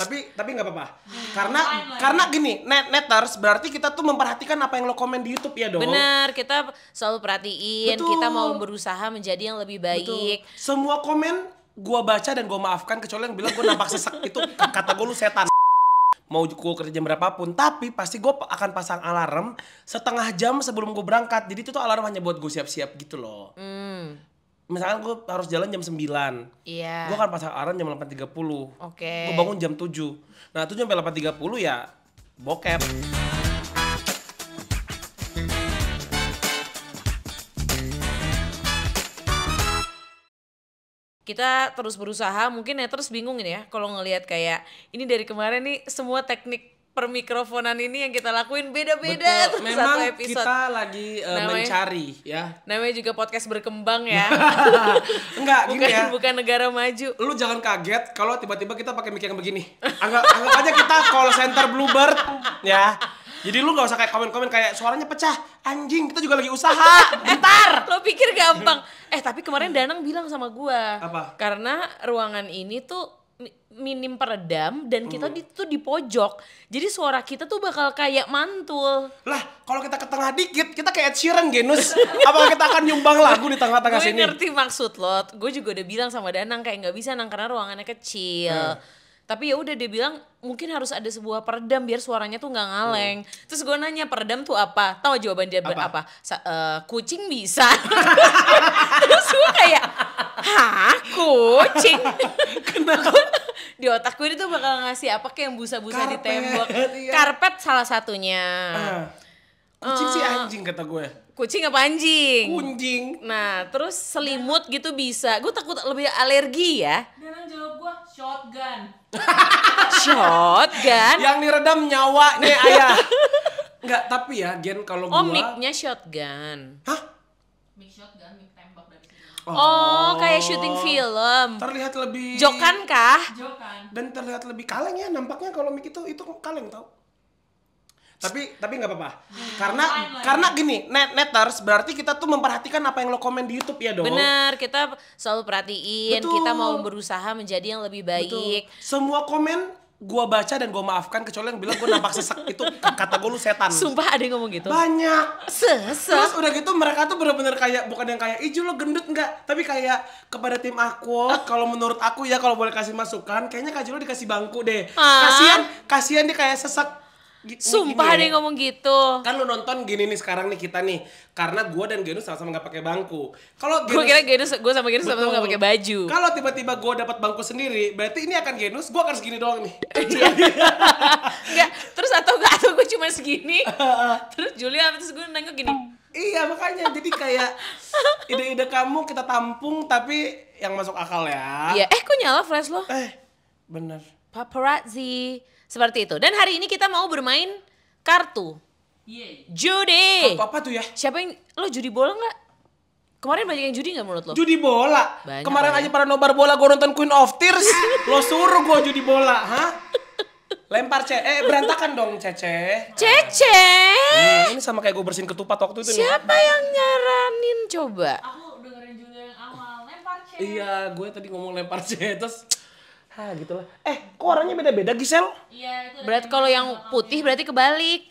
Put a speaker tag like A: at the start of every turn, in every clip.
A: Tapi nggak apa-apa. Karena gini, neters berarti kita tuh memperhatikan apa yang lo komen di YouTube ya dong.
B: Bener, kita selalu perhatiin,
A: Betul.
B: kita mau berusaha menjadi yang lebih baik.
A: Betul. Semua komen gua baca dan gua maafkan kecuali yang bilang gua nampak sesek itu kata gua lu setan. Mau gua kerja jam berapapun, tapi pasti gua akan pasang alarm setengah jam sebelum gua berangkat. Jadi itu tuh alarm hanya buat gua siap-siap gitu loh. Misalkan gue harus jalan jam 9.
B: Iya.
A: Gue akan pasang alarm jam 8.30.
B: Oke.
A: Gue bangun jam 7. Nah, itu sampai 8.30 ya bokep.
B: Kita terus berusaha, mungkin terus bingung ini ya kalau ngelihat kayak ini dari kemarin nih semua teknik permikrofonan ini yang kita lakuin beda-beda
A: Betul.
B: terus
A: Memang
B: satu episode.
A: kita lagi mencari ya.
B: Namanya juga podcast berkembang ya.
A: Enggak, gini ya.
B: Bukan negara maju.
A: Lu jangan kaget kalau tiba-tiba kita pakai mic yang begini. Anggap aja kita call center Bluebird ya. Jadi lu gak usah kayak komen-komen kayak suaranya pecah. Anjing, kita juga lagi usaha. Bentar.
B: Lo pikir gampang. Tapi kemarin Danang bilang sama gua.
A: Apa?
B: Karena ruangan ini tuh minim peredam dan kita tuh di pojok. Jadi suara kita tuh bakal kayak mantul.
A: Lah, kalau kita ke tengah dikit, kita kayak Ed Sheeran, Genus. Apakah kita akan nyumbang lagu di tengah-tengah sini?
B: Gue ngerti maksud lo. Gue juga udah bilang sama Danang kayak nggak bisa Nang karena ruangannya kecil. Tapi ya udah dia bilang mungkin harus ada sebuah peredam biar suaranya tuh nggak ngaleng. Terus gue nanya peredam tuh apa? Tahu jawaban dia apa? Kucing bisa. Terus gue kayak, hah kucing?
A: Kenapa?
B: Di otakku ini tuh bakal ngasih apa kayak yang busa-busa di
A: Karpet,
B: tembok.
A: iya.
B: Karpet salah satunya.
A: Kucing sih anjing kata gue.
B: Kucing apa anjing?
A: Kunjing.
B: Nah, terus selimut gitu bisa. Gue takut lebih alergi ya.
C: Danang jawab gua shotgun.
B: Shotgun?
A: Yang diredam nyawanya ayah. Enggak, tapi ya Gen kalau gua.
B: Oh, mic-nya shotgun.
A: Hah?
C: Mic shotgun, mic tembak dari sini.
B: Oh, kayak syuting film.
A: Terlihat lebih
B: Jokan kah?
C: Jokan.
A: dan terlihat lebih kaleng ya nampaknya kalau mic itu kaleng tau. Tapi nggak apa-apa. Karena gini, neters berarti kita tuh memperhatikan apa yang lo komen di YouTube ya dong.
B: Bener, kita selalu perhatiin,
A: Betul.
B: kita mau berusaha menjadi yang lebih baik.
A: Betul. Semua komen gua baca dan gua maafkan kecuali yang bilang gua nampak sesek itu kata gua lu setan.
B: Sumpah ada yang ngomong gitu?
A: Banyak. Terus
B: Sesek?
A: udah gitu mereka tuh bener-bener kayak bukan yang kayak iju lo gendut enggak, tapi kayak kepada tim aku kalau menurut aku ya kalau boleh kasih masukan kayaknya Kak Julo dikasih bangku deh. Kasihan dia kayak sesek.
B: Sumpah ada
A: Gini
B: yang ngomong gitu.
A: kan lu nonton gini nih sekarang nih kita nih karena gua dan Genus sama-sama nggak pakai bangku. Kalau
B: Gue kira gue sama Genus sama-sama gak pakai baju.
A: Kalau tiba-tiba gua dapat bangku sendiri, berarti ini akan Genus, gua akan segini doang nih.
B: Enggak, terus atau gue cuma segini. Terus Julia terus gue nengok gini.
A: Iya makanya jadi kayak ide-ide kamu kita tampung tapi yang masuk akal ya.
B: Iya, kok nyala flash lo?
A: Bener.
B: Paparazzi. Seperti itu. Dan hari ini kita mau bermain kartu.
C: Yeay.
B: Judi.
A: Apa tuh ya?
B: Siapa yang lo judi bola nggak? Kemarin banyak yang judi nggak menurut lo?
A: Judi bola.
B: Banyak
A: Kemarin
B: lah ya.
A: aja pada nobar bola gua nonton Queen of Tears. Lo suruh gua judi bola, hah? Lempar berantakan dong Cece.
B: Cece.
A: Ini sama kayak gue bersihin ketupat waktu itu nih.
B: Siapa yang nyaranin coba?
C: Aku dengerin Julia yang awal. Lempar cek.
A: Iya, gue tadi ngomong lempar terus. Gitu lah. Kok warnanya beda-beda Gisel?
C: Iya, itu.
B: Berarti kalau yang putih berarti kebalik.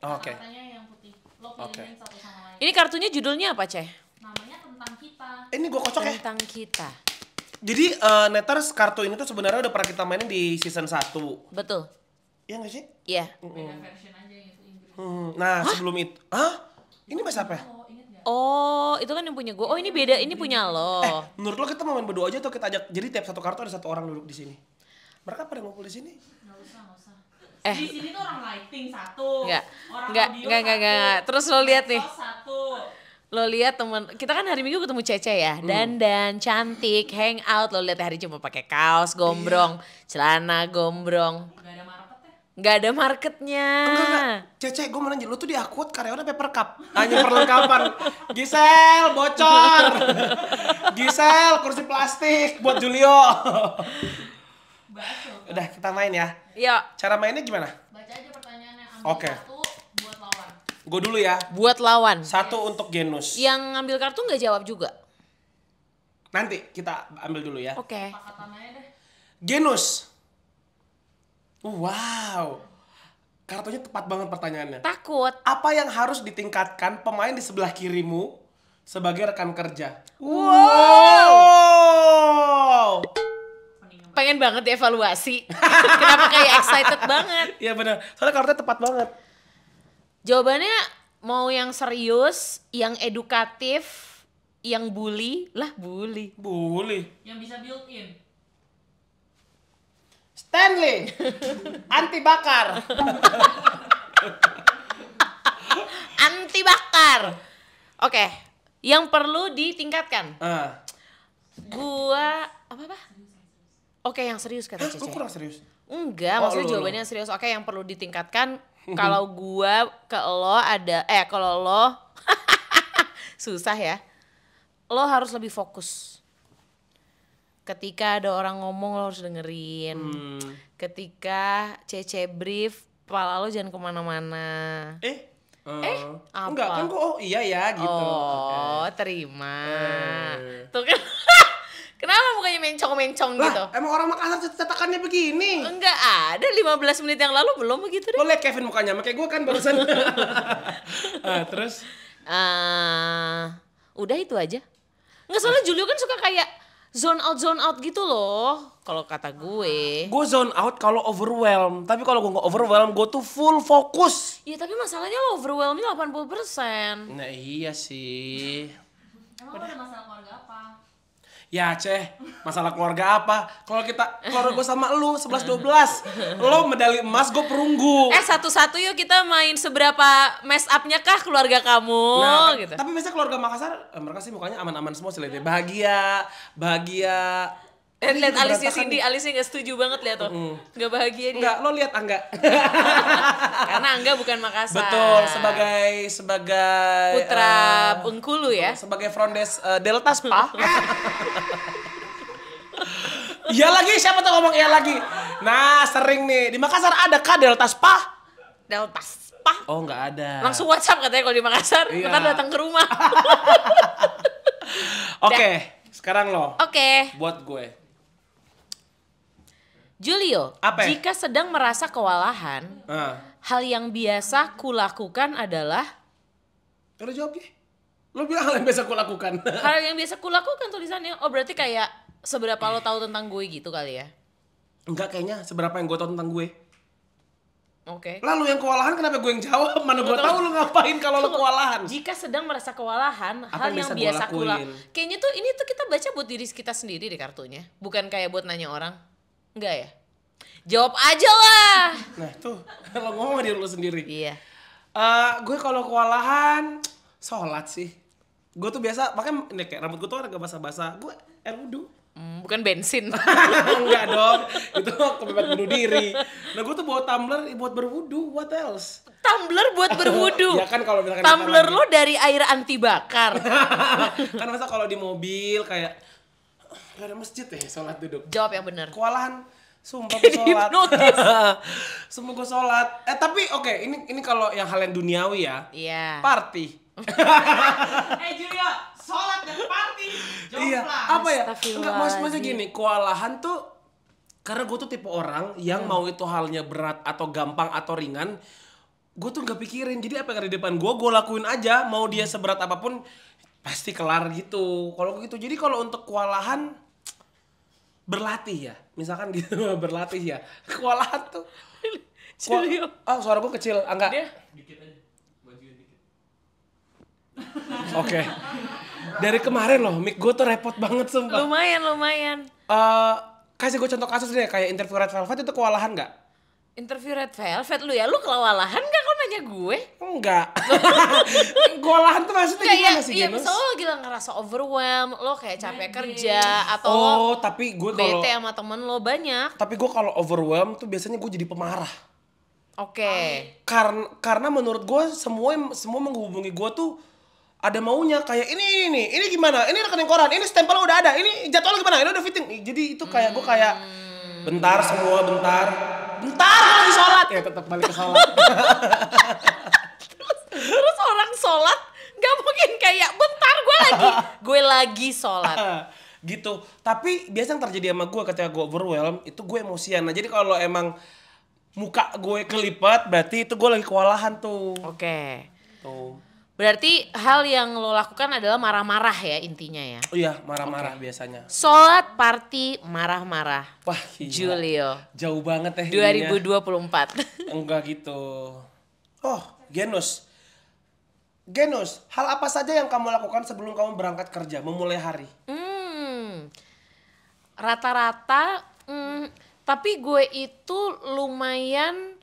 A: Oke.
C: Katanya yang putih. Lo pilihin satu sama lain.
B: Ini kartunya judulnya apa, Ceh?
C: Namanya tentang kita.
A: Ini gue kocok ya.
B: Tentang kita.
A: Jadi neters kartu ini tuh sebenarnya udah pernah kita mainin di season 1.
B: Betul.
A: Iya gak sih?
B: Iya.
C: Beda version aja yang itu Inggris.
A: Nah sebelum itu. Ini bahasa apa ya?
C: Oh, inget gak?
B: Oh, itu kan yang punya gue. Oh, ini beda. Ini punya lo.
A: Menurut lo kita mau main berdua aja atau kita ajak? Jadi tiap satu kartu ada satu orang duduk di sini. Mereka pada ngumpul di sini.
C: Gak usah.
B: Eh.
C: Di sini tuh orang lighting satu.
B: Enggak.
C: Orang
B: Enggak,
C: audio
B: enggak.
C: satu.
B: Terus lo lihat nih.
C: Medsos satu.
B: Lo lihat temen kita kan hari Minggu ketemu Cece ya, dandan cantik, hang out. Lo lihat hari cuma pakai kaos gombrong, celana gombrong,
C: Gak ada marketnya.
B: nggak ada marketnya.
A: Enggak. Cece, gue mau nanya, lu tuh di Aquat karyawannya paper cup. Hanya perlengkapan. Gisel, bocor. Gisel, kursi plastik buat Julio.
C: Bakso.
A: Udah, kita main ya.
B: Ya,
A: Cara mainnya gimana?
C: Baca aja pertanyaannya. Ambil
A: Oke.
C: satu buat lawan.
A: Gue dulu ya.
B: buat lawan.
A: Satu untuk Genus.
B: Yang ngambil kartu nggak jawab juga.
A: Nanti kita ambil dulu ya.
B: Oke.
C: Pakatan aja deh.
A: Genus, Wow. Kartunya tepat banget pertanyaannya.
B: Takut.
A: Apa yang harus ditingkatkan pemain di sebelah kirimu sebagai rekan kerja? Wow.
B: Pengen banget dievaluasi. Kenapa kayak excited banget?
A: Iya benar. Soalnya kartunya tepat banget.
B: Jawabannya mau yang serius, yang edukatif, yang bully. Lah bully.
A: Boleh.
C: Yang bisa built in.
A: Stanley. Anti bakar.
B: Anti bakar. Oke, yang perlu ditingkatkan. Gua apa? Oke, yang serius kata
A: Gue
B: Cece.
A: kurang serius.
B: Enggak,
A: Oh,
B: maksudnya
A: lu.
B: jawabannya serius. Oke, yang perlu ditingkatkan kalau gua ke lo ada kalau lo susah ya. Lo harus lebih fokus. Ketika ada orang ngomong lo harus dengerin. Ketika Cece brief, kepala lo jangan kemana-mana.
A: Enggak
B: apa?
A: kan gue iya ya gitu.
B: Oh, terima.
A: Eh.
B: Tuh kan. Kenapa mukanya mencong-mencong gitu?
A: Lah, emang orang Makassar cetakannya begini.
B: Enggak ada, 15 menit yang lalu belum begitu deh.
A: Lo liat Kevin mukanya, makanya gue kan barusan. Terus?
B: Udah itu aja. Nggak, soalnya Julio kan suka kayak zone out gitu loh. Kalau kata gue.
A: Gue zone out kalau overwhelm. Tapi kalau gue nggak overwhelm, gue tuh full fokus.
B: Iya tapi masalahnya lo overwhelmnya 80%.
A: Nah iya sih.
C: Emang lo ada masalah keluarga apa?
A: Ya Ceh, masalah keluarga apa? Kalau gue sama lu 11-12, lo medali emas, gue perunggu.
B: Satu-satu yuk kita main seberapa mess up-nya kah keluarga kamu gitu.
A: Tapi biasanya keluarga Makassar, mereka sih mukanya aman-aman semua sih, lihat bahagia.
B: Lihat alisnya
A: berantakan.
B: Cindy, alisnya nggak setuju banget lihat tuh. Nggak bahagia dia.
A: Enggak, lo lihat Angga.
B: Karena Angga bukan Makassar.
A: Betul, sebagai
B: Putra Bengkulu ya.
A: sebagai Frondes Delta Spa. Iya lagi, siapa tuh ngomong iya lagi? Nah, sering nih. Di Makassar ada kah Delta Spa?
B: Delta Spa.
A: Oh, nggak ada.
B: Langsung WhatsApp katanya kalau di Makassar.
A: Iya.
B: Ntar datang ke rumah.
A: Oke, sekarang lo.
B: Oke.
A: Buat gue.
B: Julio,
A: Apa?
B: jika sedang merasa kewalahan, hal yang biasa kulakukan adalah
A: Lo jawab ya. Lo bilang hal yang biasa gue lakukan.
B: hal yang biasa kulakukan tulisannya. Oh berarti kayak seberapa lo tahu tentang gue gitu kali ya?
A: Enggak kayaknya, seberapa yang gue tahu tentang gue.
B: Oke.
A: Lalu yang kewalahan kenapa gue yang jawab? Mana gue tahu lo ngapain kalau lo kewalahan.
B: Jika sedang merasa kewalahan,
A: Apa
B: hal
A: yang
B: yang
A: bisa
B: biasa
A: gua lakuin?
B: Kayaknya tuh ini tuh kita baca buat diri kita sendiri di kartunya, bukan kayak buat nanya orang. Enggak ya? Jawab aja lah.
A: Nah tuh, lo ngomong diri lo sendiri.
B: Iya.
A: Gue kalau kewalahan, sholat sih. Gue tuh biasa, makanya ini kayak rambut gue tuh agak basah-basah. Gue air wudhu.
B: Bukan bensin.
A: Enggak dong, itu kebebasan bunuh diri. Nah gue tuh bawa tumbler buat berwudhu, what else?
B: Tumbler buat berwudu.
A: Ya kan kalau misalkan
B: Tumbler
A: kita
B: lo dari air anti bakar.
A: kan masa kalau di mobil kayak gak ada masjid ya sholat duduk.
B: Jawab yang benar.
A: Kewalahan, sumpah gue sholat.
B: Hipnotis.
A: Sumpah gue sholat. Tapi oke, ini kalau yang hal yang duniawi ya.
B: Iya.
A: Party.
C: Julio, sholat dan party.
A: Iya, apa ya? Enggak, maksudnya
B: Astagfirullahaladzim.
A: gini, kewalahan tuh karena gue tuh tipe orang yang mau itu halnya berat atau gampang atau ringan, gue tuh nggak pikirin. Jadi apa yang ada di depan gue lakuin aja. Mau dia seberat apapun pasti kelar gitu. Kalau gitu, jadi kalau untuk kewalahan berlatih ya, misalkan gitu berlatih ya. Kewalahan tuh.
B: Julio.
A: Oh, suara gue kecil, enggak.
B: Dia
A: Oke. Dari kemarin loh, mic gue tuh repot banget sumpah.
B: lumayan.
A: Kasih gue contoh kasus deh, kayak interview Red Velvet itu kewalahan nggak?
B: Interview Red Velvet lu ya, lu kewalahan gak kau nanya gue?
A: Enggak. Kewalahan tuh maksudnya gimana sih,
B: Iya,
A: Genus?
B: misalnya lo lagi ngerasa overwhelmed, lo kayak capek kerja atau
A: Oh,
B: lo
A: tapi gue kalau
B: bete sama temen lo banyak.
A: kalau overwhelmed tuh biasanya gue jadi pemarah.
B: Oke.
A: Karena menurut gue semua menghubungi gue tuh ada maunya kayak ini gimana? Ini rekening koran, ini stempel udah ada, ini jadwal gimana? Ini udah fitting. Jadi itu kayak gue kayak bentar gue lagi sholat ya tetap balik ke sholat.
B: Terus orang sholat gak mungkin kayak bentar gue lagi sholat.
A: Gitu. Tapi biasa yang terjadi sama gue ketika gue overwhelmed itu gue emosian. Nah jadi kalau emang muka gue kelipet, berarti itu gue lagi kewalahan tuh.
B: Oke.
A: Tuh.
B: Berarti hal yang lo lakukan adalah marah-marah ya intinya ya.
A: Oh iya, marah-marah biasanya.
B: Sholat, party, marah-marah.
A: Wah, gila.
B: Julio.
A: Jauh banget ya
B: 2024.
A: Enggak gitu. Oh, Genus. Genus, hal apa saja yang kamu lakukan sebelum kamu berangkat kerja, memulai hari?
B: Rata-rata, tapi gue itu lumayan,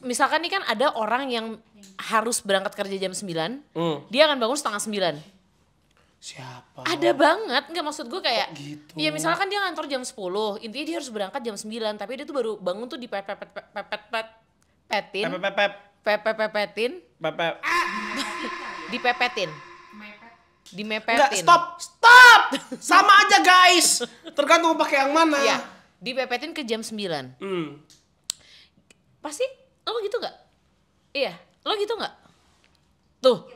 B: misalkan nih kan ada orang yang harus berangkat kerja jam 9, dia akan bangun setengah 9.
A: Siapa?
B: Ada banget, nggak maksud gue kayak,
A: gitu?
B: ya misalkan dia ngantor jam 10, intinya dia harus berangkat jam 9, tapi dia tuh baru bangun tuh dipepetin, dimepetin.
A: Enggak, stop! Sama aja guys. Tergantung pakai yang mana.
B: Iya, dipepetin ke jam 9. Pasti lo gitu gak? Iya, lo gitu gak? Tuh.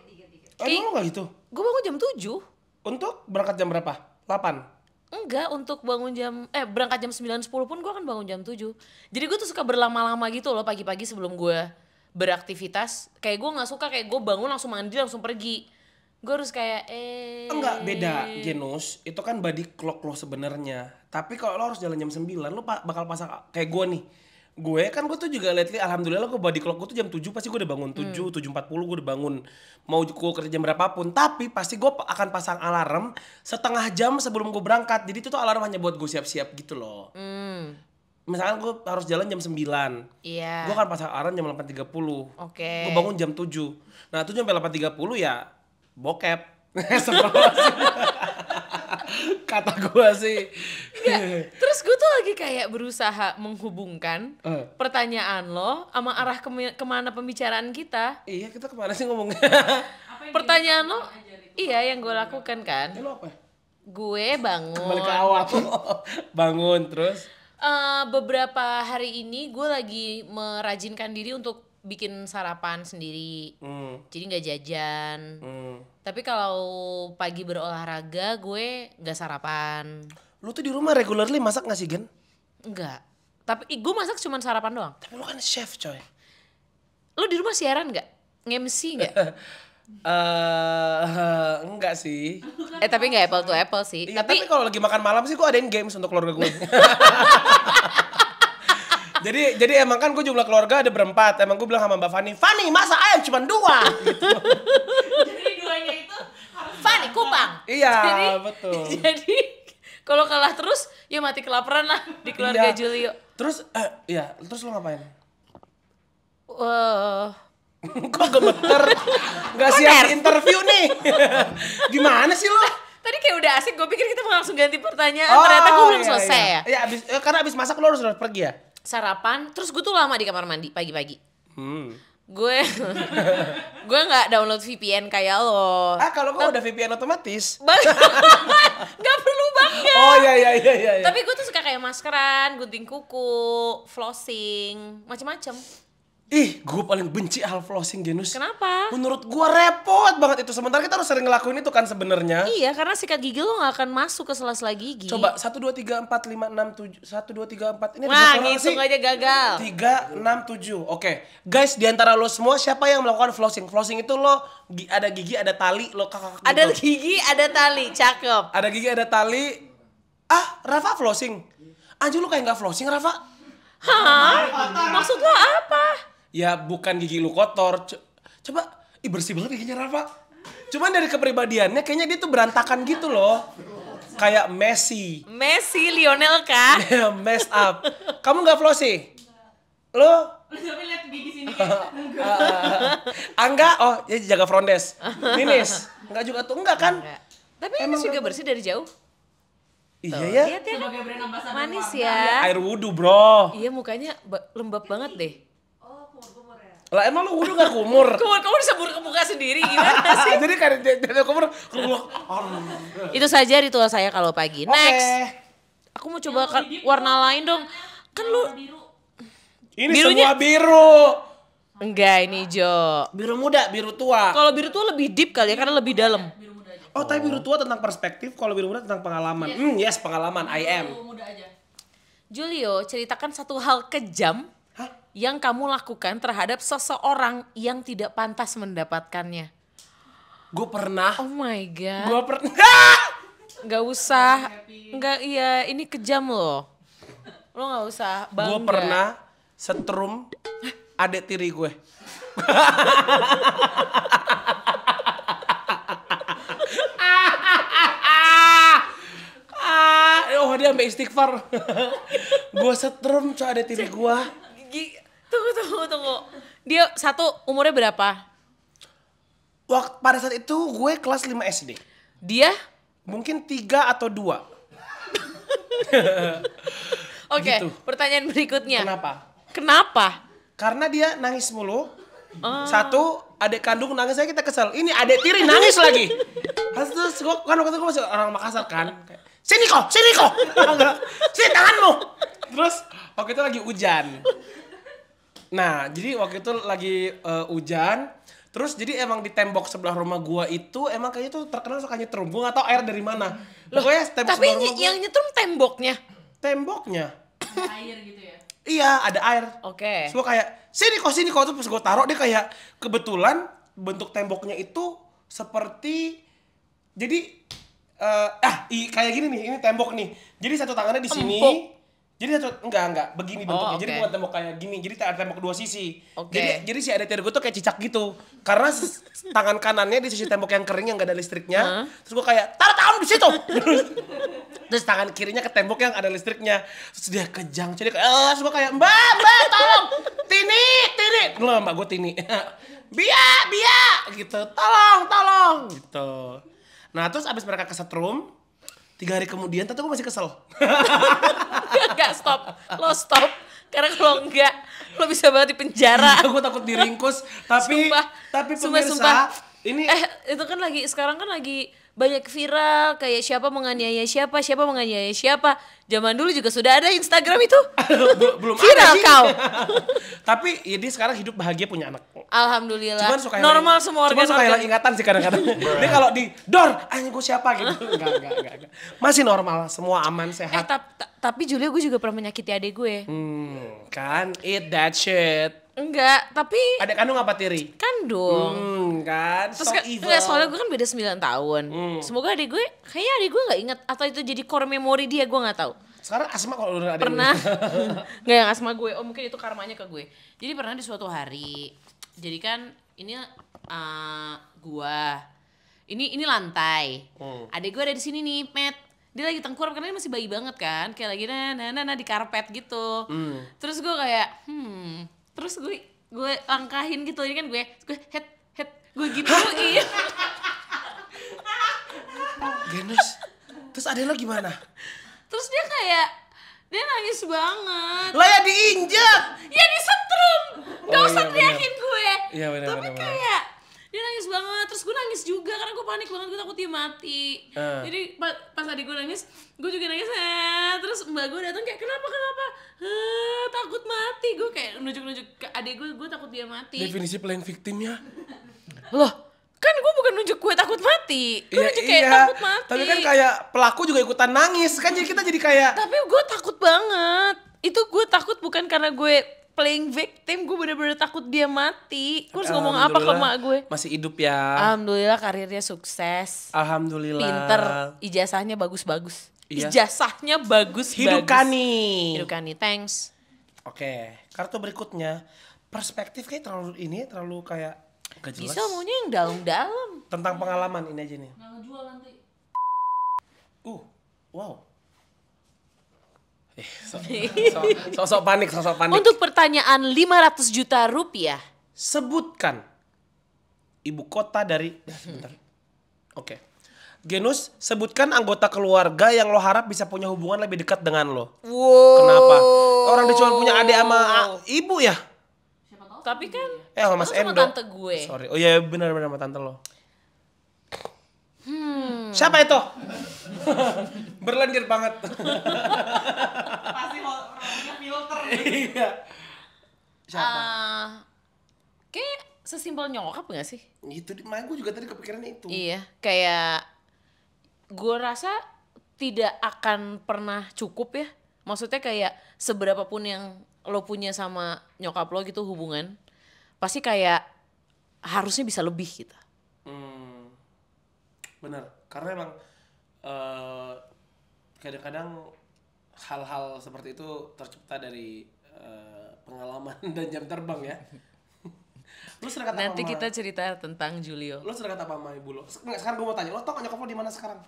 A: Emang lo gak gitu?
B: Gue bangun jam 7.
A: Untuk berangkat jam berapa? 8?
B: Enggak, untuk bangun berangkat jam 9.10 pun gue akan bangun jam 7. Jadi gue tuh suka berlama-lama gitu loh pagi-pagi sebelum gue beraktivitas. Kayak gue gak suka kayak gue bangun langsung mandi langsung pergi. Gue harus kayak
A: Enggak, beda Genus. Itu kan body clock lo sebenarnya. Tapi kalau lo harus jalan jam 9, lo bakal pasang kayak gue nih. Gue tuh juga lately alhamdulillah gue body clock gue tuh jam 7 pasti gue udah bangun 7.40 gue udah bangun. Mau gue kerja jam berapapun, tapi pasti gue akan pasang alarm setengah jam sebelum gue berangkat. Jadi itu tuh alarm hanya buat gue siap-siap gitu loh. Misalkan gue harus jalan jam 9.
B: Iya.
A: Gue akan pasang alarm jam 8.30.
B: Oke.
A: Gue bangun jam 7. Nah, 7 sampai 8.30 ya bokep. Kata gue sih.
B: Terus gue tuh lagi kayak berusaha menghubungkan pertanyaan lo sama arah kemana pembicaraan kita.
A: Iya, kita kemana sih ngomongnya?
B: Pertanyaan lo, iya yang gue lakukan kan.
A: Lo apa?
B: Gue bangun.
A: Kembali ke awal. Bangun terus.
B: Beberapa hari ini gue lagi merajinkan diri untuk bikin sarapan sendiri. Jadi nggak jajan. Tapi kalau pagi berolahraga gue nggak sarapan.
A: Lu tuh di rumah regularly masak gak sih, Gen?
B: Enggak. Tapi gue masak cuma sarapan doang.
A: Tapi lu kan chef, coy.
B: Lu di rumah siaran nggak? Nge-MC nggak?
A: Enggak sih.
B: Tapi nggak apple to apple sih.
A: Iya, tapi kalau lagi makan malam sih gue adain games untuk keluarga gue. Jadi emang kan gue jumlah keluarga ada berempat. Emang gue bilang sama Mbak Fani masa ayam cuma 2 gitu.
C: Jadi duanya itu harus
B: Fani kupang.
A: Iya,
B: Jadi,
A: betul.
B: Jadi kalau kalah terus ya mati kelaparan lah di keluarga
A: Iya.
B: Julio.
A: Terus terus lo ngapain? Kok gemeter? Gak siap interview nih. Gimana sih lo?
B: Tadi kayak udah asik, gue pikir kita mau langsung ganti pertanyaan. Ternyata gue belum selesai ya.
A: Iya, karena abis masak lo harus pergi ya?
B: Sarapan, terus gue tuh lama di kamar mandi pagi-pagi. Gue nggak download VPN kayak lo.
A: Kalau gue udah VPN otomatis.
B: Nggak perlu banget.
A: Oh iya.
B: Tapi gue tuh suka kayak maskeran, gunting kuku, flossing, macem-macem.
A: Ih, gue paling benci hal flossing, Genus.
B: Kenapa?
A: Menurut gue repot banget itu. Sementara kita harus sering ngelakuin itu kan sebenarnya.
B: Iya, karena sikat gigi lo gak akan masuk ke sela-sela gigi.
A: Coba 1, 2, 3, 4, 5, 6, 7 1, 2, 3, 4. Ini ada
B: Wah,
A: berapa orang
B: ngitung
A: sih?
B: aja gagal.
A: 3, 6, 7. Oke. Guys, diantara lo semua siapa yang melakukan flossing? Flossing itu lo ada gigi, ada tali, lo kakak gitu.
B: Ada gigi, ada tali, cakep.
A: Ada gigi, ada tali. Rafa flossing. Anjir lo kayak gak flossing, Rafa?
B: Hah? Maksud lo apa?
A: Ya bukan gigi lu kotor. Coba, bersih banget giginya Rafa. Cuman dari kepribadiannya kayaknya dia tuh berantakan gitu loh. Kayak Messi.
B: Messi, Lionel kah?
A: Messed up. Kamu gak flossing? Lo?
C: Tapi lihat gigi sini kayak
A: Angga? Oh, dia jaga front desk. Ninis? Enggak juga tuh, enggak kan?
B: Enggak. Tapi Ninis juga bersih dari jauh.
A: Iya ya.
B: Lihat ya,
C: sebagai brand ambassador
B: manis
C: keluarga.
B: ya.
A: Air wudhu bro.
B: Iya, mukanya lembab banget deh.
A: Lah emang lu wudhu gak kumur?
B: Kamu disebur ke muka sendiri gimana sih?
A: Jadi kan dia kumur.
B: Itu saja ritual saya kalau pagi.
A: Oke.
B: Next. Aku mau coba warna lain dong. Kan lu
C: Biru.
A: Ini
B: Birunya-
A: semua biru.
B: enggak ini Jo.
A: Biru muda, biru tua.
B: Kalau biru tuh lebih deep kali ya karena lebih dalam.
A: Oh, tapi biru tua tentang perspektif, kalau biru muda tentang pengalaman. Yes, pengalaman. I am.
C: Muda aja.
B: Julio, ceritakan satu hal kejam
A: Hah?
B: yang kamu lakukan terhadap seseorang yang tidak pantas mendapatkannya?
A: Gue pernah.
B: Oh my god.
A: Gue pernah.
B: Gak usah. Enggak, iya ini kejam loh. Lo gak usah bangga.
A: Gue pernah setrum adik tiri gue. Oh dia sampai istighfar. Gue setrum coy adik tiri gue.
B: Tunggu. Dia satu umurnya berapa?
A: Waktu pada saat itu gue kelas 5 SD.
B: Dia?
A: Mungkin 3 atau 2.
B: Oke,
A: Gitu.
B: pertanyaan berikutnya.
A: Kenapa? Karena dia nangis mulu. Satu, adik kandung nangis aja kita kesel. Ini adik tiri nangis lagi. Terus gue kan waktu itu gue masih orang Makassar kan. Sini kok. Sini tanganmu. Terus waktu itu lagi hujan. Nah, jadi waktu itu lagi hujan. Terus jadi emang di tembok sebelah rumah gua itu emang kayaknya tuh terkenal suka nyetrum. Gua gak tau air dari mana. Pokoknya tembok
B: Tapi
A: sebelah rumah gua.
B: yang nyetrum temboknya?
A: Temboknya.
C: Air gitu ya.
A: Iya, ada air.
B: Oke.
A: Terus gua kayak sini kok. Terus gua taruh dia kayak kebetulan bentuk temboknya itu seperti jadi kayak gini nih. Ini tembok nih. Jadi satu tangannya di sini.
B: Empuk.
A: Jadi enggak begini bentuknya.
B: oke.
A: Jadi bukan tembok kayak gini. Jadi ada tembok dua sisi.
B: Oke.
A: Jadi si adik tiri gue tuh kayak cicak gitu. Karena tangan kanannya di sisi tembok yang kering yang gak ada listriknya. Terus gue kayak taruh tangan di situ. Terus tangan kirinya ke tembok yang ada listriknya. Terus dia kejang. Jadi kayak terus gue kayak mbak tolong. Tini. Loh mbak gue Tini. Bia gitu. Tolong gitu. Nah terus abis mereka kesetrum 3 hari kemudian tentu gue masih kesel.
B: Enggak, stop. Lo stop. Karena kalau enggak, lo bisa banget di penjara.
A: Gue takut diringkus. Tapi pemirsa,
B: Sumpah.
A: ini
B: Itu kan sekarang kan lagi banyak viral kayak siapa menganiaya siapa menganiaya siapa. Zaman dulu juga sudah ada Instagram itu.
A: belum
B: Viral
A: ada sih.
B: kau.
A: Tapi ya dia sekarang hidup bahagia punya anak.
B: Alhamdulillah.
A: Cuman suka
B: Normal semua
A: Cuman suka hilang
B: organ.
A: ingatan sih kadang-kadang. Dia kalau di Dor, gue siapa gitu. Enggak. Masih normal, semua aman, sehat.
B: Tapi Julia gue juga pernah menyakiti adik gue.
A: Kan eat that shit.
B: Enggak, tapi
A: Adik kandung apa tiri?
B: kandung.
A: Kan
B: Terus
A: so
B: kan,
A: evil.
B: enggak, soalnya gue kan beda 9 tahun. Semoga kayaknya adik gue gak inget. Atau itu jadi core memory dia, gue gak tahu.
A: Sekarang Asma kalau udah ada
B: Pernah, gak yang asma gue, mungkin itu karmanya ke gue. Jadi pernah di suatu hari, jadi kan ini gua, ini lantai. Adik gue ada di sini nih, Matt. Dia lagi tengkurap karena dia masih bayi banget kan, kayak lagi di karpet gitu. Terus gue kayak, terus gue langkahin gitu, ini kan gue head gue gituin.
A: Genus. Terus adek lo gimana?
B: Terus dia nangis banget.
A: Lah ya diinjak.
B: Ya disetrum. Gak usah
A: iya,
B: teriakin gue.
A: Iya, benar,
B: Tapi
A: benar.
B: kayak dia nangis banget. Terus gue nangis juga karena gue panik banget. Gue takut dia mati. Jadi pas adik gue nangis, gue juga nangis. Terus mbak gue datang kayak kenapa? Takut mati. Gue kayak nunjuk ke adik gue takut dia mati.
A: Definisi playing victimnya.
B: Loh, kan gue bukan nunjuk gue takut mati. Gue nunjuk kayak takut mati.
A: Tapi kan kayak pelaku juga ikutan nangis. Kan jadi kita jadi kayak
B: Tapi gue takut banget. Itu gue takut bukan karena gue playing victim, gue bener-bener takut dia mati. Gue harus ngomong apa ke mak gue?
A: Masih hidup ya.
B: Alhamdulillah karirnya sukses.
A: Alhamdulillah.
B: Pinter, ijazahnya bagus-bagus.
A: Iya.
B: Ijazahnya bagus-bagus.
A: Hidup Kani,
B: thanks.
A: Oke, kartu berikutnya. Perspektif kayak terlalu kayak gak jelas.
B: Bisa maunya yang dalam-dalam.
A: Tentang pengalaman ini aja nih.
C: Nggak ngejual nanti.
A: Wow. Sosok panik.
B: Untuk pertanyaan 500 juta rupiah.
A: Sebutkan ibu kota dari bentar. Oke. Genus, sebutkan anggota keluarga yang lo harap bisa punya hubungan lebih dekat dengan lo.
B: Wow.
A: Kenapa? Orang dia cuma punya adik sama ibu ya?
C: Siapa tahu?
B: Tapi kan
A: Sama Mas
B: aku sama
A: Endo.
B: tante gue.
A: Sorry. Oh iya benar sama tante lo. Siapa itu? Berlendir banget.
C: Pasti orangnya filter.
A: Iya. Siapa?
B: Kayak sesimpel nyokap gak sih?
A: Itu makanya gue juga tadi kepikiran itu.
B: Iya, kayak gue rasa tidak akan pernah cukup ya. Maksudnya kayak seberapa pun yang lo punya sama nyokap lo gitu hubungan, pasti kayak harusnya bisa lebih gitu.
A: Bener, karena emang kadang-kadang hal-hal seperti itu tercipta dari pengalaman dan jam terbang ya. Lu sering kata
B: Nanti
A: apa
B: kita cerita tentang Julio.
A: Lu sering kata apa sama ibu lu? Sekarang gue mau tanya, lo tau gak nyokap lo di mana sekarang?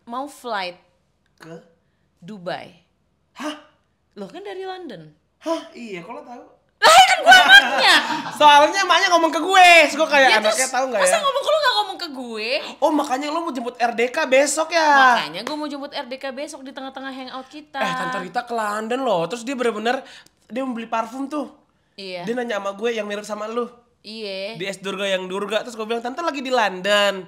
B: Mau flight
A: Ke?
B: Dubai.
A: Hah?
B: Lo kan dari London.
A: Hah? Iya, kok lo tahu?
B: Kan gue anaknya.
A: Soalnya emaknya ngomong ke gue, terus gue kayak
B: Ya,
A: anaknya
B: terus
A: tahu nggak
B: masa
A: ya?
B: ngomong lo gak ngomong ke gue?
A: Oh makanya lo mau jemput RDK besok ya?
B: Makanya gue mau jemput RDK besok di tengah-tengah hangout kita.
A: Tante Rita ke London loh, terus dia bener-bener dia mau beli parfum tuh.
B: Iya.
A: Dia nanya sama gue yang mirip sama lu.
B: Iya.
A: Di S Durga yang Durga, terus gue bilang tante lagi di London.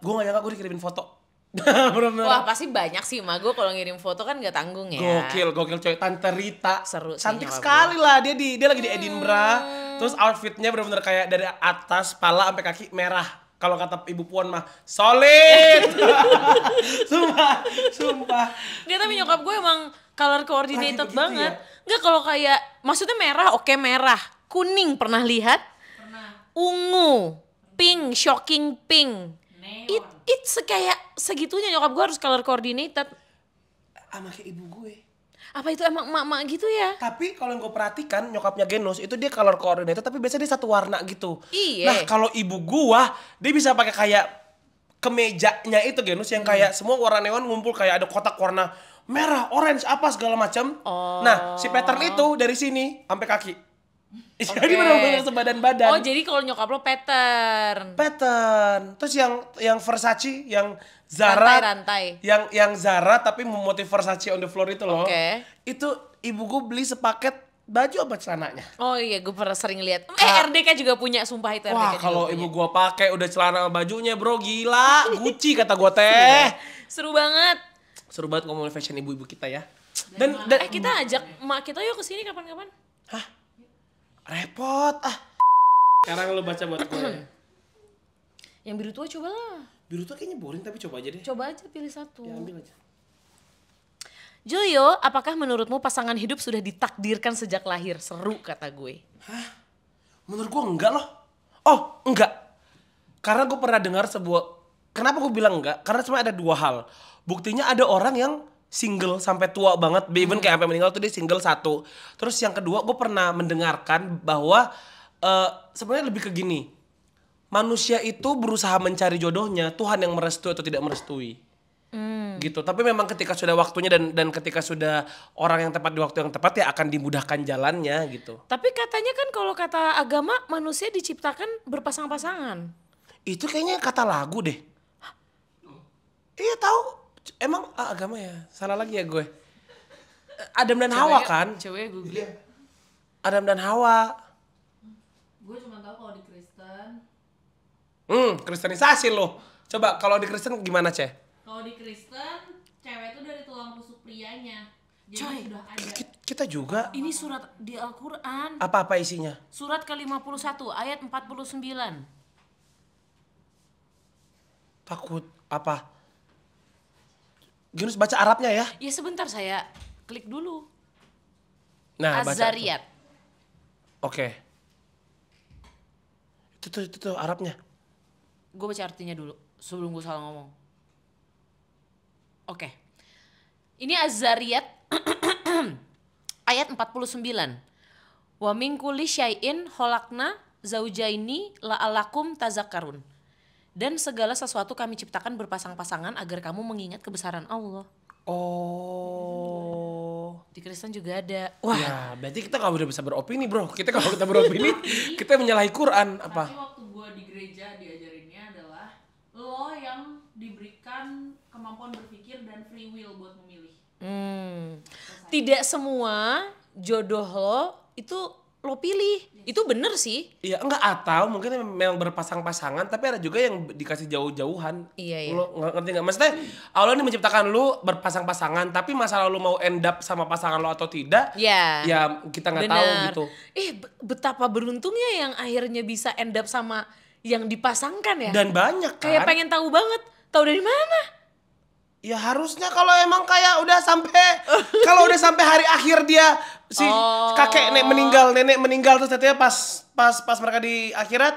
A: Gue gak nyangka gue dikirimin foto. Bener-bener.
B: Wah pasti banyak sih emak gue kalau ngirim foto kan gak tanggung ya.
A: Gokil coy. Tante Rita
B: Seru sih
A: cantik
B: nyokap
A: sekali lah. Dia lagi di Edinburgh. Terus outfitnya bener-bener kayak dari atas kepala sampai kaki merah. Kalau kata Ibu Puan mah solid. Sumpah.
B: Nggak, tapi nyokap gue emang color coordinated
A: Lagi begitu
B: banget.
A: ya?
B: Nggak, kalau kayak maksudnya merah oke merah, kuning pernah lihat,
C: Pernah.
B: ungu, pink, shocking pink.
C: Neon.
B: It's kayak segitunya nyokap gue harus color coordinated.
A: Sama kayak ibu gue.
B: Apa itu emang emak-emak gitu ya?
A: Tapi kalau yang gue perhatikan nyokapnya Genos itu dia color coordinated tapi biasanya dia satu warna gitu.
B: Iya.
A: Nah kalau ibu gua dia bisa pakai kayak kemejanya itu Genos yang kayak semua warna neon ngumpul kayak ada kotak warna merah, orange, apa segala macam.
B: Oh.
A: Nah si pattern itu dari sini sampai kaki. Jadi
B: Oke.
A: benar-benar sebadan-badan.
B: Oh jadi kalau nyokap lo pattern.
A: Pattern. Terus yang Versace, yang Zara,
B: Rantai-rantai.
A: yang Zara tapi memotif Versace on the floor itu loh.
B: Oke.
A: Itu ibu gue beli sepaket baju apa celananya.
B: Oh iya gue pernah sering lihat. RDK juga punya, sumpah itu RDK
A: Wah
B: juga
A: kalau
B: punya.
A: ibu gua pakai udah celana sama bajunya bro gila, Gucci kata gua teh.
B: Seru banget.
A: Seru banget ngomongin fashion ibu-ibu kita ya. Dan
B: Kita ajak emak kita yuk kesini kapan-kapan.
A: hah? Repot ah. Sekarang lu baca buat gue.
B: Yang biru tua cobalah.
A: Biru tuh kayaknya boring tapi coba aja deh.
B: Coba aja pilih satu.
A: Ya ambil aja.
B: Julio, apakah menurutmu pasangan hidup sudah ditakdirkan sejak lahir? Seru kata gue.
A: Menurut gua enggak loh. Oh enggak. Karena gue pernah dengar sebuah. Kenapa gue bilang enggak? Karena cuma ada dua hal. Buktinya ada orang yang single sampai tua banget, even kayak sampai meninggal tuh dia single satu. Terus yang kedua gue pernah mendengarkan bahwa sebenarnya lebih ke gini. Manusia itu berusaha mencari jodohnya, Tuhan yang merestui atau tidak merestui. Gitu. Tapi memang ketika sudah waktunya dan ketika sudah orang yang tepat di waktu yang tepat ya akan dimudahkan jalannya gitu.
B: Tapi katanya kan kalau kata agama manusia diciptakan berpasang-pasangan.
A: Itu kayaknya kata lagu deh. Iya tahu. Emang agama ya? Salah lagi ya gue. Adam dan Hawa kan?
B: Coba ya googling.
A: Adam dan Hawa.
C: Gue cuma tahu kalau di Kristen.
A: Kristenisasi loh. Coba kalau di Kristen gimana, Ceh?
C: Kalau di Kristen, cewek itu dari tulang rusuk prianya. Jadi
B: Coy,
C: sudah ada.
A: Kita juga.
B: Ini surat di Al-Quran.
A: Apa-apa isinya?
B: Surat ke-51 ayat 49.
A: Takut apa? Ginus baca Arabnya ya?
B: Ya sebentar saya klik dulu.
A: Nah, baca.
B: Az-Zariyat.
A: Oke. Itu tuh Arabnya.
B: Gue baca artinya dulu sebelum gue salah ngomong. Oke. Ini Az-Zariyat ayat 49. Wa min kulli syai'in khalaqna zaujaini la'alakum tazakkarun. Dan segala sesuatu kami ciptakan berpasang-pasangan agar kamu mengingat kebesaran Allah.
A: Oh.
B: Di Kristen juga ada.
A: Wah, ya, berarti kita gak udah bisa beropini, bro. Kita kalau kita beropini, kita menyalahi Quran
C: Tapi
A: apa?
C: waktu gue di gereja diajarinnya adalah lo yang diberikan kemampuan berpikir dan free will buat memilih.
B: Tidak semua jodoh lo itu lo pilih. Itu bener sih.
A: Iya, enggak atau mungkin memang berpasang-pasangan tapi ada juga yang dikasih jauh-jauhan.
B: Iya, iya.
A: Lo ngerti enggak? Maksudnya Allah ini menciptakan lu berpasang-pasangan tapi masalah lu mau end up sama pasangan lo atau tidak,
B: Ya.
A: ya kita nggak tahu
B: Bener.
A: gitu.
B: Betapa beruntungnya yang akhirnya bisa end up sama yang dipasangkan ya.
A: Dan banyak kan.
B: Kayak pengen tahu banget. Tahu dari mana?
A: Ya harusnya kalau emang kayak udah sampai hari akhir dia si kakek nenek meninggal terus katanya pas mereka di akhirat,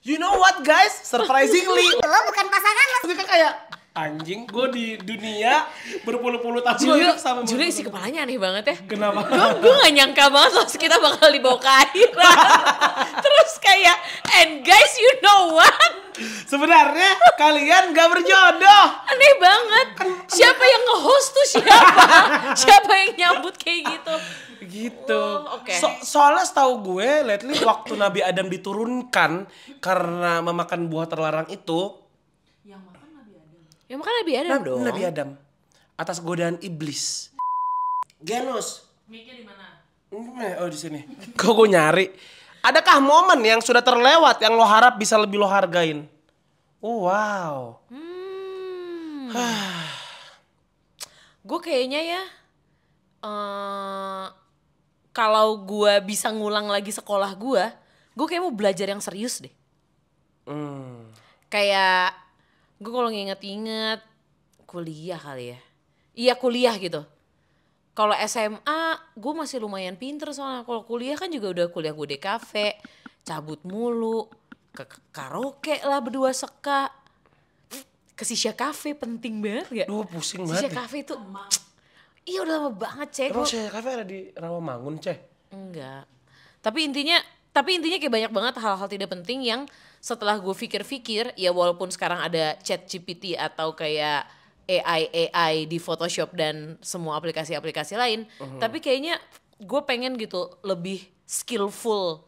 A: you know what guys, surprisingly lo bukan pasangan lo. Itu kayak anjing, gue di dunia berpuluh-puluh tahun
B: Julio,
A: sama
B: Julio isi kepalanya aneh banget ya.
A: Kenapa?
B: Gue gak nyangka banget loh kita bakal dibawa ke akhirat. Terus kayak, and guys you know what?
A: Sebenarnya kalian gak berjodoh.
B: Aneh banget. Siapa yang nge-host tuh siapa? Siapa yang nyambut kayak gitu?
A: Gitu.
B: Oke.
A: Soalnya setahu gue lately waktu Nabi Adam diturunkan karena memakan buah terlarang itu,
C: Yang makan Nabi Adam.
B: Ya makan Nabi Adam dong.
A: Nabi Adam atas godaan iblis. Genus.
C: Mic-nya di mana?
A: Oh di sini. Kok gue nyari? Adakah momen yang sudah terlewat yang lo harap bisa lebih lo hargain? Oh wow.
B: Gue kayaknya ya, kalau gue bisa ngulang lagi sekolah gue kayak mau belajar yang serius deh. Kayak gue kalau nginget-inget kuliah kali ya. Iya kuliah gitu. Kalau SMA gue masih lumayan pinter soalnya. Kalau kuliah kan juga udah kuliah gue di kafe, cabut mulu, ke karaoke lah berdua seka. Ke Sisha Cafe penting banget gak?
A: Duh pusing
B: Sisha
A: banget.
B: Cafe itu, iya udah lama banget cek.
A: Emang Sisha Cafe ada di Rawamangun, Ceh?
B: Enggak. Tapi intinya kayak banyak banget hal-hal tidak penting yang setelah gue pikir-pikir, ya walaupun sekarang ada ChatGPT atau kayak AI di Photoshop dan semua aplikasi-aplikasi lain, tapi kayaknya gue pengen gitu lebih skillful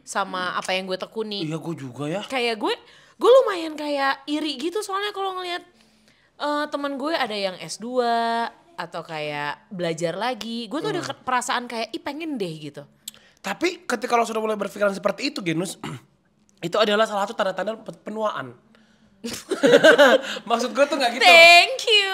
B: sama apa yang gue tekuni.
A: Iya gue juga ya.
B: Kayak gue lumayan kayak iri gitu soalnya kalau ngelihat teman gue ada yang S2 atau kayak belajar lagi, gue tuh ada perasaan kayak pengen deh gitu.
A: Tapi ketika lo sudah mulai berpikiran seperti itu, Genus, itu adalah salah satu tanda-tanda penuaan. Maksud gue tuh gak gitu.
B: Thank you.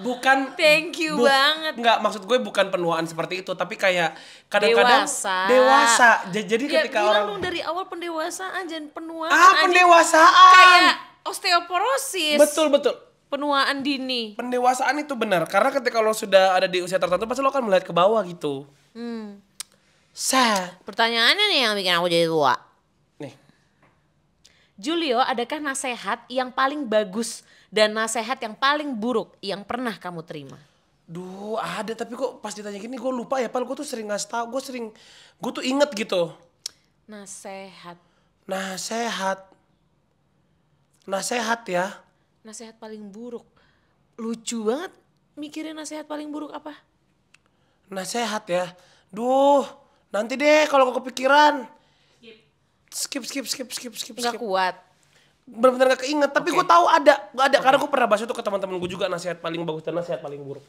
A: Bukan.
B: Thank you banget.
A: Enggak, maksud gue bukan penuaan seperti itu, tapi kayak kadang-kadang
B: dewasa.
A: Jadi
B: Ya,
A: ketika
B: bilang
A: orang
B: dong dari awal pendewasaan jangan penuaan.
A: pendewasaan.
B: Kayak osteoporosis.
A: Betul.
B: Penuaan dini.
A: Pendewasaan itu benar, karena ketika lo sudah ada di usia tertentu pasti lo akan melihat ke bawah gitu. Sad.
B: Pertanyaannya nih yang bikin aku jadi tua.
A: Nih.
B: Julio, adakah nasihat yang paling bagus dan nasihat yang paling buruk yang pernah kamu terima?
A: Duh ada, tapi kok pas ditanya gini gue lupa ya. Padahal gue tuh sering ngasih tau, gue tuh inget gitu.
B: Nasihat
A: Ya.
B: Nasihat paling buruk. Lucu banget mikirin nasihat paling buruk apa?
A: Nasihat ya. Duh, nanti deh kalau kepikiran. Skip.
B: Nggak kuat.
A: Bener-bener gak keinget, tapi gue tahu ada. Karena gue pernah bahas itu ke teman-teman gue juga, nasihat paling bagus dan nasihat paling buruk.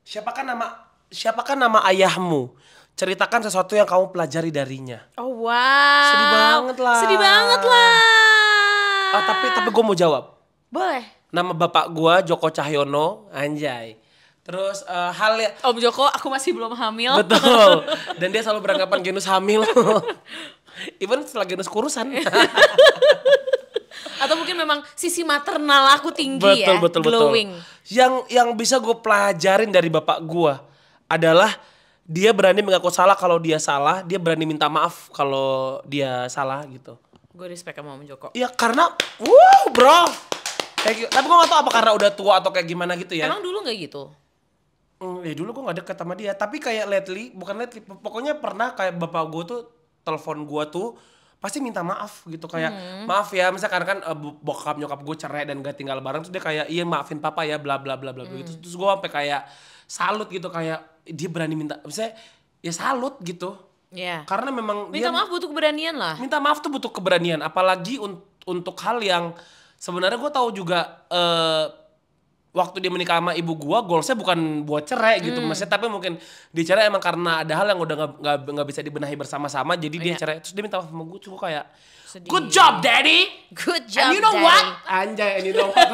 A: Siapakah nama ayahmu? Ceritakan sesuatu yang kamu pelajari darinya.
B: Oh wow.
A: Sedih banget lah. Oh, tapi gue mau jawab.
B: Boleh.
A: Nama bapak gue Joko Cahyono, anjay. Terus hal ya.
B: Om Joko, aku masih belum hamil.
A: Betul. Dan dia selalu beranggapan Genus hamil. Even setelah Genus kurusan.
B: Atau mungkin memang sisi maternal aku tinggi
A: betul,
B: glowing.
A: Yang bisa gue pelajarin dari bapak gue adalah dia berani mengaku salah kalau dia salah, dia berani minta maaf kalau dia salah gitu.
B: Gue respect sama Om Joko.
A: Iya karena, bro. Tapi gue gak tau apa karena udah tua atau kayak gimana gitu ya.
B: Emang dulu gak gitu?
A: Ya dulu gue gak deket sama dia, tapi kayak pokoknya pernah kayak bapak gue tuh telepon gue tuh pasti minta maaf gitu, kayak maaf ya, misalkan kan bokap nyokap gue cerai dan gak tinggal bareng, terus dia kayak iya maafin papa ya bla bla bla bla gitu. Terus gue sampai kayak salut gitu, kayak dia berani minta, misalnya ya salut gitu.
B: Iya.
A: Karena memang
B: minta maaf butuh keberanian lah.
A: Minta maaf tuh butuh keberanian, apalagi untuk hal yang sebenarnya gue tahu juga waktu dia menikah sama ibu gue, goalsnya bukan buat cerai gitu, maksudnya, tapi mungkin dicerai emang karena ada hal yang udah nggak bisa dibenahi bersama-sama, jadi dia cerai. Terus dia minta maaf sama gue, gue kayak sedih. Good job daddy.
B: Good job
A: and you know
B: daddy.
A: what? Anjay, and you know what?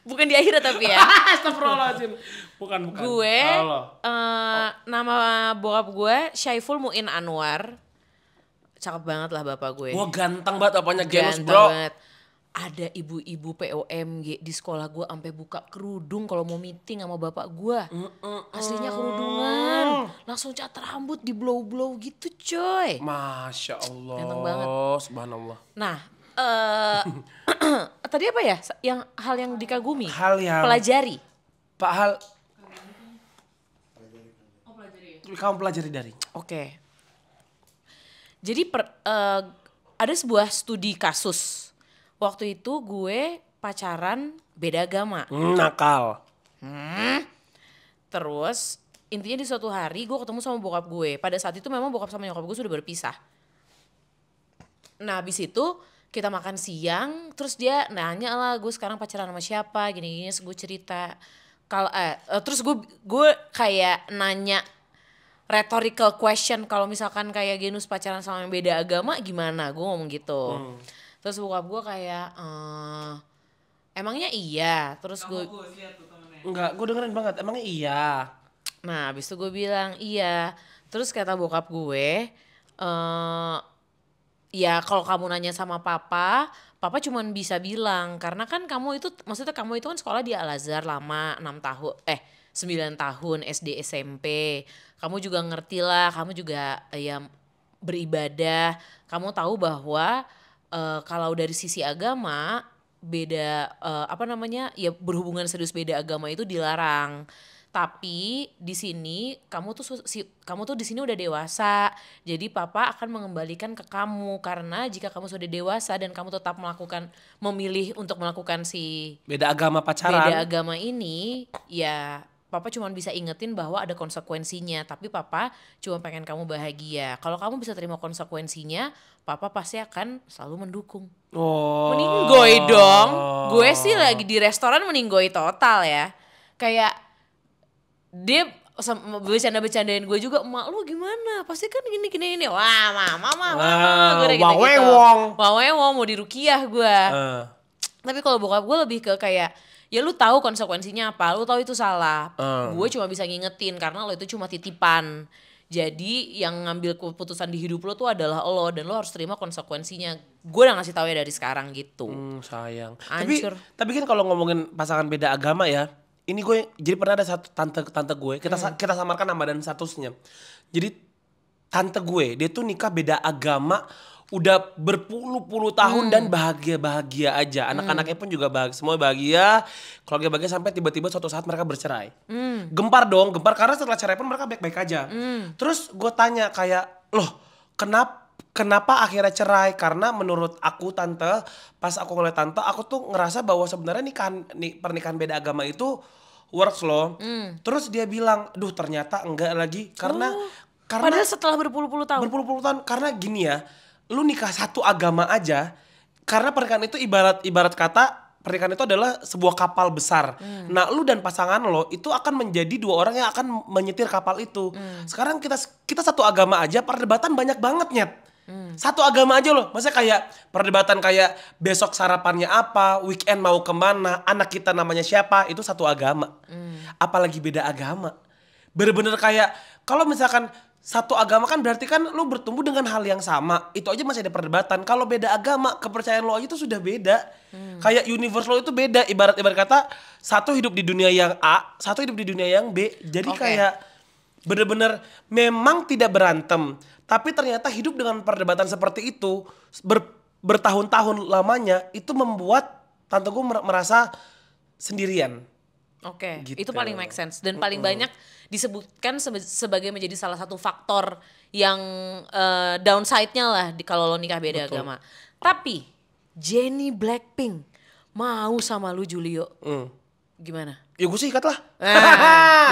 B: Bukan di akhirat tapi ya.
A: Astagfirullahaladzim. Bukan.
B: Gue, nama bokap gue Syaiful Muin Anwar. cakep banget lah bapak gue.
A: Wah ganteng banget apanya Genus
B: Ganteng
A: bro.
B: banget. Ada ibu-ibu POMG di sekolah gue sampai buka kerudung kalau mau meeting sama bapak gue. Aslinya kerudungan. Langsung cat rambut di blow-blow gitu coy.
A: Masya Allah.
B: Ganteng banget.
A: Subhanallah.
B: Nah, tadi apa ya? Hal yang dikagumi.
A: Hal yang
B: Pelajari.
A: Pak Hal
C: Oh pelajari ya?
A: kamu pelajari dari.
B: Oke. Jadi ada sebuah studi kasus. Waktu itu gue pacaran beda agama.
A: Nakal.
B: Terus intinya di suatu hari gue ketemu sama bokap gue. Pada saat itu memang bokap sama nyokap gue sudah berpisah. Nah habis itu kita makan siang. Terus dia nanya lah gue sekarang pacaran sama siapa. Gini-gini gue cerita. Terus gue kayak nanya rhetorical question. Kalau misalkan kayak Genus pacaran sama yang beda agama gimana? Gue ngomong gitu. Terus bokap gue kayak emangnya iya. Terus gue
A: Enggak, gue dengerin banget. Emangnya iya.
B: nah abis itu gue bilang iya. Terus kata bokap gue ya kalau kamu nanya sama papa cuman bisa bilang karena kan kamu itu maksudnya kamu itu kan sekolah di Al-Azhar lama 9 tahun SD SMP. Kamu juga ngerti lah, kamu juga ya beribadah. Kamu tahu bahwa kalau dari sisi agama beda ya berhubungan serius beda agama itu dilarang. Tapi di sini kamu tuh di sini udah dewasa. Jadi papa akan mengembalikan ke kamu karena jika kamu sudah dewasa dan kamu tetap memilih untuk melakukan si
A: Beda agama pacaran.
B: beda agama ini, ya papa cuma bisa ingetin bahwa ada konsekuensinya. Tapi papa cuma pengen kamu bahagia. Kalau kamu bisa terima konsekuensinya, papa pasti akan selalu mendukung.
A: Oh.
B: Meninggoy dong. Gue sih lagi di restoran meninggoy total ya. Kayak dia bercanda-bercandain gue juga, emak lu gimana? Pasti kan gini. Wah mama. Gue udah
A: wawewong.
B: Wawewong mau dirukiah gue. Tapi kalau bokap gue lebih ke kayak, ya lu tahu konsekuensinya apa, lu tahu itu salah. Gue cuma bisa ngingetin karena lo itu cuma titipan. Jadi yang ngambil keputusan di hidup lo tuh adalah lo dan lo harus terima konsekuensinya. Gue udah ngasih tahu ya dari sekarang gitu.
A: Sayang.
B: Hancur.
A: Tapi kan kalau ngomongin pasangan beda agama ya, ini gue jadi pernah ada satu tante gue, kita samarkan nama dan statusnya. Jadi tante gue, dia tuh nikah beda agama udah berpuluh-puluh tahun dan bahagia-bahagia aja. Anak-anaknya pun juga bahagia, semua bahagia. Keluarga bahagia sampai tiba-tiba suatu saat mereka bercerai. Gempar karena setelah cerai pun mereka baik-baik aja. Terus gue tanya kayak, loh kenapa akhirnya cerai? Karena menurut aku tante, pas aku ngeliat tante, aku tuh ngerasa bahwa sebenarnya pernikahan beda agama itu works loh. Terus dia bilang, duh ternyata enggak lagi karena
B: Padahal setelah berpuluh-puluh tahun.
A: Berpuluh-puluh tahun karena gini ya, lu nikah satu agama aja, karena pernikahan itu ibarat kata pernikahan itu adalah sebuah kapal besar. Nah, lu dan pasangan lo itu akan menjadi dua orang yang akan menyetir kapal itu. Sekarang kita satu agama aja perdebatan banyak banget nyet. Satu agama aja loh, maksudnya kayak perdebatan kayak besok sarapannya apa, weekend mau kemana, anak kita namanya siapa, itu satu agama. Apalagi beda agama. Bener-bener kayak kalau misalkan satu agama kan berarti kan lu bertumbuh dengan hal yang sama. Itu aja masih ada perdebatan. Kalau beda agama, kepercayaan lo aja itu sudah beda. Kayak universe lo itu beda. Ibarat kata satu hidup di dunia yang A, satu hidup di dunia yang B. Jadi kayak bener-bener memang tidak berantem. Tapi ternyata hidup dengan perdebatan seperti itu bertahun-tahun lamanya itu membuat tante gue merasa sendirian.
B: Oke,
A: Gitu.
B: itu paling make sense dan paling banyak disebutkan sebagai menjadi salah satu faktor yang downside-nya lah kalau lo nikah beda agama. Tapi Jennie Blackpink mau sama lu Julio, gimana?
A: Ya gue sih ikat lah.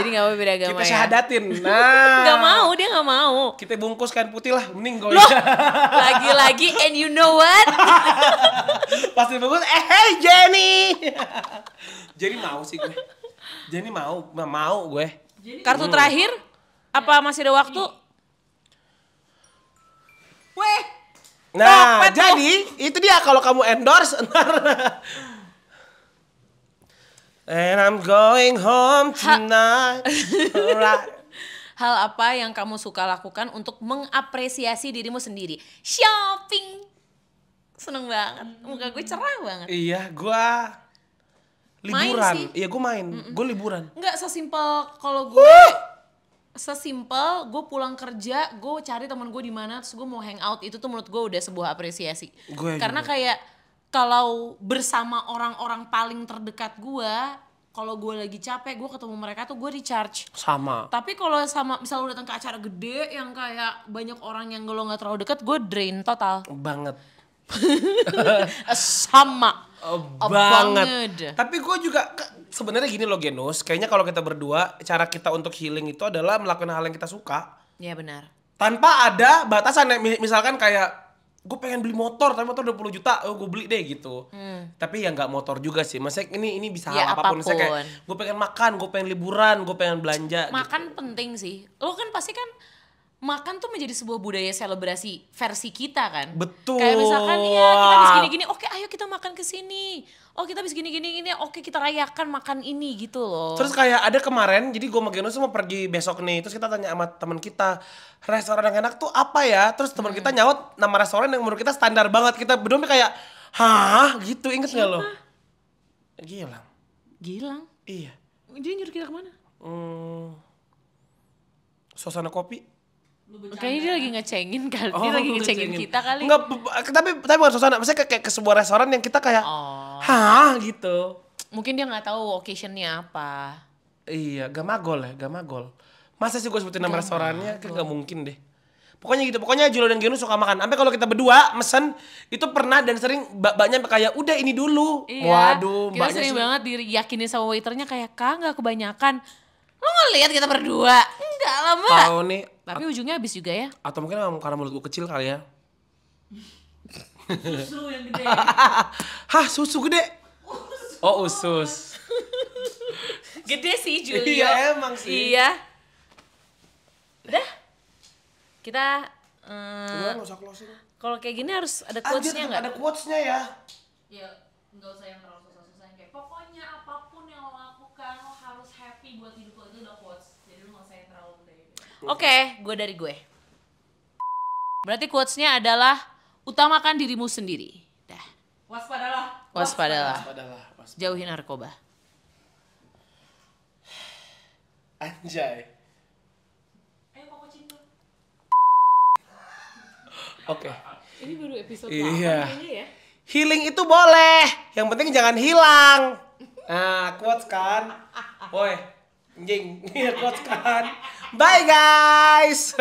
B: Jadi gak mau beda agama
A: Kita
B: ya?
A: syahadatin. Nah.
B: Gak mau, dia gak mau.
A: Kita bungkus kain putih lah, mending gue.
B: Loh, lagi-lagi and you know what?
A: Pasti bungkus, hey Jenny. Jenny mau sih gue. Jenny mau gue.
B: Kartu terakhir? Apa masih ada waktu?
C: Weh,
A: Nah, jadi itu dia kalau kamu endorse ntar. And I'm going home tonight. Right.
B: Hal apa yang kamu suka lakukan untuk mengapresiasi dirimu sendiri? Shopping. Seneng banget. Muka gue cerah banget.
A: Iya, gua liburan.
B: sih.
A: Iya, gua main. Gua liburan.
B: Enggak sesimpel kalau gue sesimpel gue pulang kerja, gue cari teman gue di mana terus gue mau hangout, itu tuh menurut gue udah sebuah apresiasi.
A: Gue
B: Karena
A: juga.
B: kayak kalau bersama orang-orang paling terdekat gue, kalau gue lagi capek, gue ketemu mereka tuh gue recharge.
A: Sama.
B: Tapi kalau sama misal lu datang ke acara gede yang kayak banyak orang yang lo nggak terlalu deket, gue drain total.
A: Banget.
B: Sama.
A: Banget. Tapi gue juga sebenarnya gini loh Genus, kayaknya kalau kita berdua cara kita untuk healing itu adalah melakukan hal yang kita suka
B: Ya benar.
A: tanpa ada batasan. Misalkan kayak gue pengen beli motor tapi motor 20 juta, gue beli deh gitu. Tapi ya nggak motor juga sih. Maksudnya ini bisa
B: Ya,
A: hal apapun. Misalnya kayak
B: apapun.
A: gue pengen makan, gue pengen liburan, gue pengen belanja.
B: Makan penting sih. Lo kan pasti kan makan tuh menjadi sebuah budaya selebrasi versi kita kan.
A: Betul.
B: Kayak misalkan ya kita habis gini-gini, oke ayo kita makan ke sini. Oh kita habis gini-gini, oke kita rayakan makan ini gitu loh.
A: Terus kayak ada kemarin, jadi gue sama Genus mau pergi besok nih. Terus kita tanya sama teman kita, restoran yang enak tuh apa ya? Terus teman kita nyaut nama restoran yang menurut kita standar banget. Kita berdua kayak, hah gitu, inget gak lo? Gilang.
B: Gilang.
A: Iya.
B: Dia nyuruh kita kemana?
A: Suasana kopi.
B: Kayaknya dia lagi ngecengin kali. Dia lagi ngecengin kita kali.
A: Enggak, tapi bukan suasana. Maksudnya kayak ke sebuah restoran yang kita kayak, hah gitu.
B: Mungkin dia nggak tahu occasionnya apa.
A: Iya, Gamagol ya, Gamagol. Masa sih gue sebutin nama restorannya? Kan gak mungkin deh. Pokoknya gitu, pokoknya Julo dan Genus suka makan. Sampai kalau kita berdua mesen, itu pernah dan sering mbaknya kayak, udah ini dulu.
B: Iya,
A: Waduh,
B: kita
A: mbaknya
B: sering
A: sih.
B: banget diyakinin sama waiternya kayak, Kak nggak kebanyakan. Lo ngeliat kita berdua? Enggak lah mbak.
A: Tahu nih,
B: Tapi ujungnya habis juga ya.
A: atau mungkin emang karena mulut gue kecil kali ya.
C: Susu yang gede.
A: Hah, susu gede? Oh, usus.
B: Gede sih Julio.
A: Iya, emang sih.
B: Iya. Udah. Kita
A: Udah, gak usah closing.
B: kalau kayak gini harus ada
A: Anjir,
B: quotes-nya nggak?
A: ada quotes-nya ya.
C: Ya nggak usah yang terlalu susah-susah kayak pokoknya apapun yang lo lakukan lo harus happy buat hidup lo, itu udah quotes. Jadi lo nggak usah yang terlalu gede.
B: Oke, gue dari gue. Berarti quotes-nya adalah utamakan dirimu sendiri. Dah.
C: Waspadalah.
B: Waspadalah.
A: Padahal,
B: Jauhi narkoba.
A: anjay.
C: Ayo kok cinta.
A: Oke.
B: Ini baru episode
A: Iya.
B: kayaknya ya.
A: Healing itu boleh, yang penting jangan hilang. Nah, quotes kan. Woi, anjing. Iya, quotes kan. Bye guys.